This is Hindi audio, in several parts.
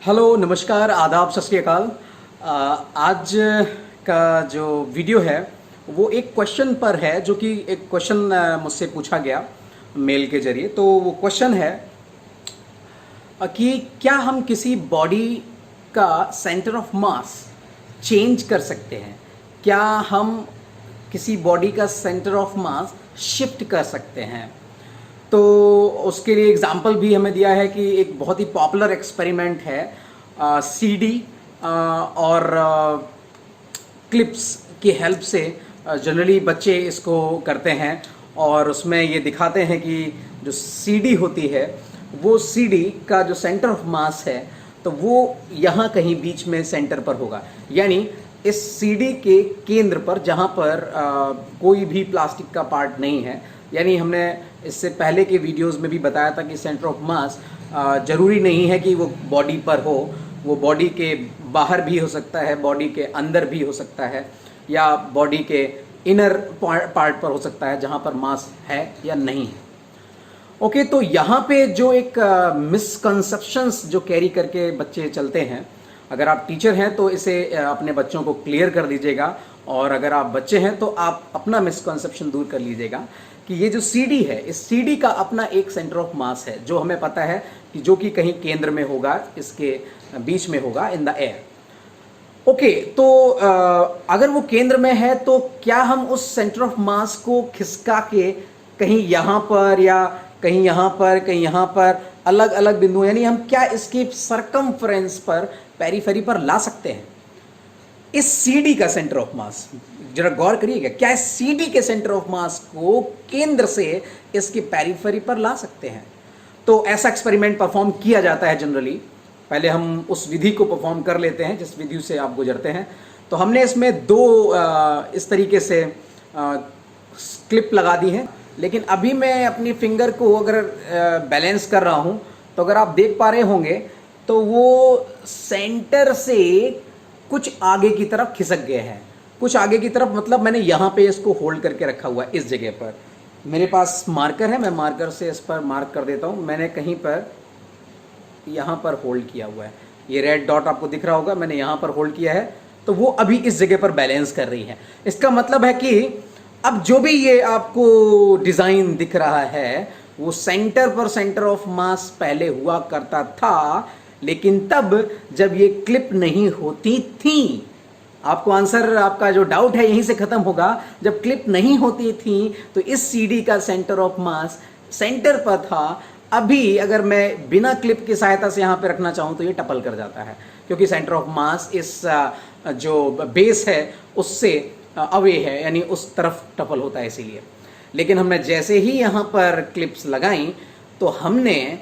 हेलो, नमस्कार, आदाब, सत श्री अकाल। आज का जो वीडियो है वो एक क्वेश्चन पर है, जो कि एक क्वेश्चन मुझसे पूछा गया मेल के जरिए। तो वो क्वेश्चन है कि क्या हम किसी बॉडी का सेंटर ऑफ मास चेंज कर सकते हैं? क्या हम किसी बॉडी का सेंटर ऑफ मास शिफ्ट कर सकते हैं? तो उसके लिए एग्जाम्पल भी हमें दिया है कि एक बहुत ही पॉपुलर एक्सपेरिमेंट है सीडी और क्लिप्स की हेल्प से। जनरली बच्चे इसको करते हैं और उसमें ये दिखाते हैं कि जो सीडी होती है वो सीडी का जो सेंटर ऑफ मास है तो वो यहाँ कहीं बीच में सेंटर पर होगा, यानी इस सीडी के केंद्र पर, जहाँ पर कोई भी प्लास्टिक का पार्ट नहीं है। यानी हमने इससे पहले के वीडियोस में भी बताया था कि सेंटर ऑफ मास ज़रूरी नहीं है कि वो बॉडी पर हो, वो बॉडी के बाहर भी हो सकता है, बॉडी के अंदर भी हो सकता है, या बॉडी के इनर पार्ट पर हो सकता है जहाँ पर मास है या नहीं है। ओके, तो यहाँ पे जो एक मिसकंसेप्शंस जो कैरी करके बच्चे चलते हैं, अगर आप टीचर हैं तो इसे अपने बच्चों को क्लियर कर दीजिएगा, और अगर आप बच्चे हैं तो आप अपना मिसकंसेप्शन दूर कर लीजिएगा कि ये जो सीडी है, इस सीडी का अपना एक सेंटर ऑफ मास है जो हमें पता है कि जो कि कहीं केंद्र में होगा, इसके बीच में होगा, इन द एयर। ओके, तो अगर वो केंद्र में है तो क्या हम उस सेंटर ऑफ मास को खिसका के कहीं यहाँ पर या कहीं यहाँ पर, कहीं यहाँ पर, अलग अलग बिंदु, यानी हम क्या इसके सरकमफ्रेंस पर, पेरीफेरी पर ला सकते हैं इस सीडी का सेंटर ऑफ मास? जरा गौर करिएगा, क्या इस सीडी के सेंटर ऑफ मास को केंद्र से इसके पेरीफेरी पर ला सकते हैं? तो ऐसा एक्सपेरिमेंट परफॉर्म किया जाता है जनरली। पहले हम उस विधि को परफॉर्म कर लेते हैं जिस विधि से आप गुजरते हैं। तो हमने इसमें दो इस तरीके से क्लिप लगा दी हैं, लेकिन अभी मैं अपनी फिंगर को अगर बैलेंस कर रहा हूं तो अगर आप देख पा रहे होंगे तो वो सेंटर से कुछ आगे की तरफ खिसक गए हैं। कुछ आगे की तरफ मतलब मैंने यहाँ पे इसको होल्ड करके रखा हुआ है। इस जगह पर मेरे पास मार्कर है, मैं मार्कर से इस पर मार्क कर देता हूँ। मैंने कहीं पर यहाँ पर होल्ड किया हुआ है, ये रेड डॉट आपको दिख रहा होगा, मैंने यहाँ पर होल्ड किया है, तो वो अभी इस जगह पर बैलेंस कर रही है। इसका मतलब है कि अब जो भी ये आपको डिज़ाइन दिख रहा है वो सेंटर पर सेंटर ऑफ मास पहले हुआ करता था, लेकिन तब जब ये क्लिप नहीं होती थी। आपको आंसर, आपका जो डाउट है यहीं से खत्म होगा। जब क्लिप नहीं होती थी तो इस सीडी का सेंटर ऑफ मास सेंटर पर था। अभी अगर मैं बिना क्लिप की सहायता से यहाँ पे रखना चाहूँ तो ये टपल कर जाता है, क्योंकि सेंटर ऑफ मास इस जो बेस है उससे अवे है, यानी उस तरफ टपल होता है इसीलिए। लेकिन हमने जैसे ही यहाँ पर क्लिप्स लगाई तो हमने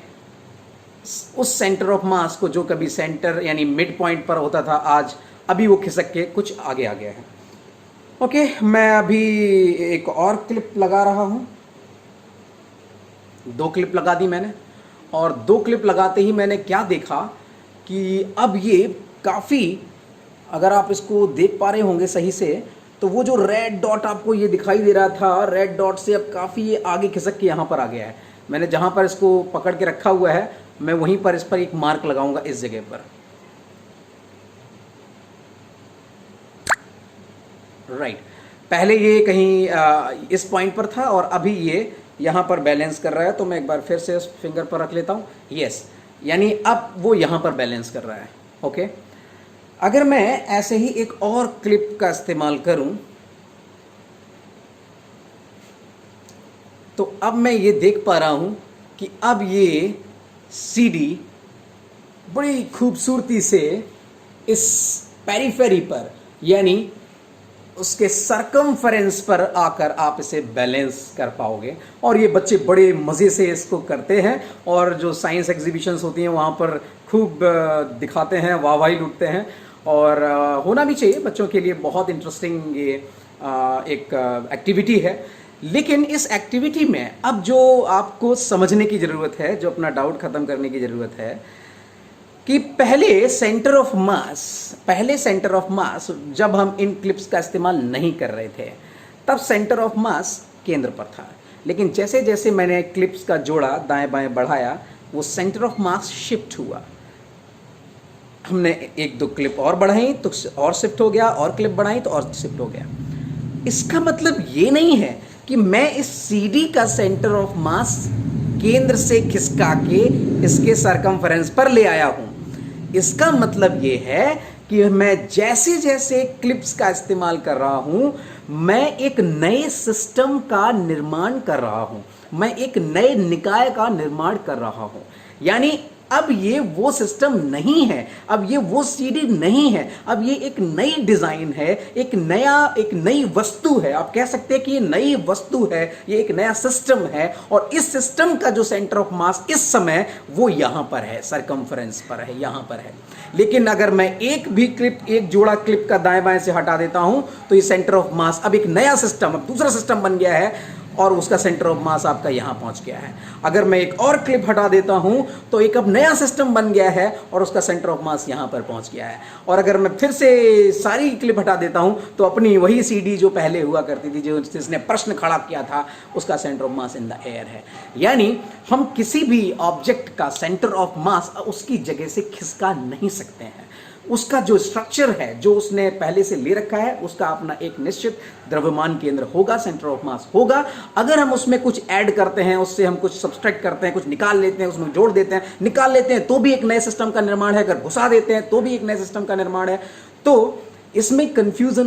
उस सेंटर ऑफ मास को, जो कभी सेंटर यानी मिड पॉइंट पर होता था, आज अभी वो खिसक के कुछ आगे आ गया है। ओके, मैं अभी एक और क्लिप लगा रहा हूँ। दो क्लिप लगा दी मैंने, और दो क्लिप लगाते ही मैंने क्या देखा कि अब ये काफ़ी, अगर आप इसको देख पा रहे होंगे सही से, तो वो जो रेड डॉट आपको ये दिखाई दे रहा था, रेड डॉट से अब काफ़ी ये आगे खिसक के यहाँ पर आ गया है। मैंने जहाँ पर इसको पकड़ के रखा हुआ है, मैं वहीं पर इस पर एक मार्क लगाऊंगा, इस जगह पर। राइट, पहले ये कहीं इस पॉइंट पर था और अभी ये यहाँ पर बैलेंस कर रहा है। तो मैं एक बार फिर से इस फिंगर पर रख लेता हूँ। यस, यानी अब वो यहाँ पर बैलेंस कर रहा है। ओके, अगर मैं ऐसे ही एक और क्लिप का इस्तेमाल करूँ तो अब मैं ये देख पा रहा हूँ कि अब ये सीडी बड़ी खूबसूरती से इस पेरीफेरी पर, यानी उसके सरकमफेरेंस पर आकर आप इसे बैलेंस कर पाओगे। और ये बच्चे बड़े मज़े से इसको करते हैं, और जो साइंस एग्जीबिशंस होती हैं वहाँ पर खूब दिखाते हैं, वाहवाही लूटते हैं। और होना भी चाहिए, बच्चों के लिए बहुत इंटरेस्टिंग ये एक एक्टिविटी है। लेकिन इस एक्टिविटी में अब जो आपको समझने की ज़रूरत है, जो अपना डाउट ख़त्म करने की ज़रूरत है, कि पहले सेंटर ऑफ मास जब हम इन क्लिप्स का इस्तेमाल नहीं कर रहे थे तब सेंटर ऑफ मास केंद्र पर था। लेकिन जैसे जैसे मैंने क्लिप्स का जोड़ा दाएं बाएं बढ़ाया, वो सेंटर ऑफ मास शिफ्ट हुआ। हमने एक दो क्लिप और बढ़ाई तो और शिफ्ट हो गया, और क्लिप बढ़ाई तो और शिफ्ट हो गया। इसका मतलब ये नहीं है कि मैं इस सीडी का सेंटर ऑफ मास केंद्र से खिसका के इसके सरकमफेरेंस पर ले आया हूं। इसका मतलब ये है कि मैं जैसे जैसे क्लिप्स का इस्तेमाल कर रहा हूं, मैं एक नए सिस्टम का निर्माण कर रहा हूं, मैं एक नए निकाय का निर्माण कर रहा हूं। यानी अब ये वो सिस्टम नहीं है, अब ये वो सीडी नहीं है, अब ये एक नई डिजाइन है, एक नई वस्तु है। आप कह सकते हैं कि ये नई वस्तु है, ये एक नया सिस्टम है, और इस सिस्टम का जो सेंटर ऑफ मास इस समय वो यहां पर है, सरकमफेरेंस पर है, यहां पर है। लेकिन अगर मैं एक जोड़ा क्लिप का दाएं बाएं से हटा देता हूं तो ये सेंटर ऑफ मास अब एक नया सिस्टम, अब दूसरा सिस्टम बन गया है, और उसका सेंटर ऑफ मास आपका यहां पहुंच गया है। अगर मैं एक और क्लिप हटा देता हूं तो एक अब नया सिस्टम बन गया है और उसका सेंटर ऑफ मास यहां पर पहुंच गया है। और अगर मैं फिर से सारी क्लिप हटा देता हूं तो अपनी वही सीडी जो पहले हुआ करती थी, जो जिसने प्रश्न खड़ा किया था, उसका centre of mass in the air है। यानी हम किसी भी ऑब्जेक्ट का सेंटर ऑफ मास उसकी जगह से खिसका नहीं सकते हैं। उसका जो स्ट्रक्चर है, जो उसने पहले से ले रखा है, उसका अपना एक निश्चित द्रव्यमान केंद्र होगा, सेंटर ऑफ मास होगा। अगर हम उसमें कुछ ऐड करते हैं, उससे हम कुछ सब्सट्रैक्ट करते हैं, कुछ निकाल लेते हैं, उसमें जोड़ देते हैं, निकाल लेते हैं, तो भी एक नए सिस्टम का निर्माण है। अगर घुसा देते हैं तो भी एक नए सिस्टम का निर्माण है। तो इसमें कंफ्यूज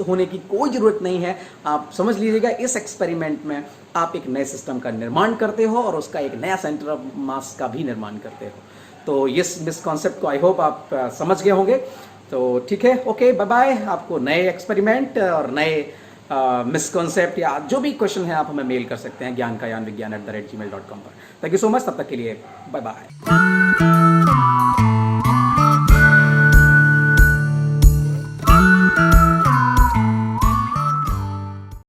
होने की कोई जरूरत नहीं है। आप समझ लीजिएगा, इस एक्सपेरिमेंट में आप एक नए सिस्टम का निर्माण करते हो और उसका एक नया सेंटर ऑफ मास का भी निर्माण करते हो। तो इस कॉन्सेप्ट को आई होप आप समझ गए होंगे। तो ठीक है, ओके, बाय बाय। आपको नए एक्सपेरिमेंट और नए मिसकॉन्सेप्ट या जो भी क्वेश्चन है आप हमें मेल कर सकते हैं ज्ञान का यान विज्ञान @gmail.com पर। Thank you so much. तब तक के लिए बाय बाय।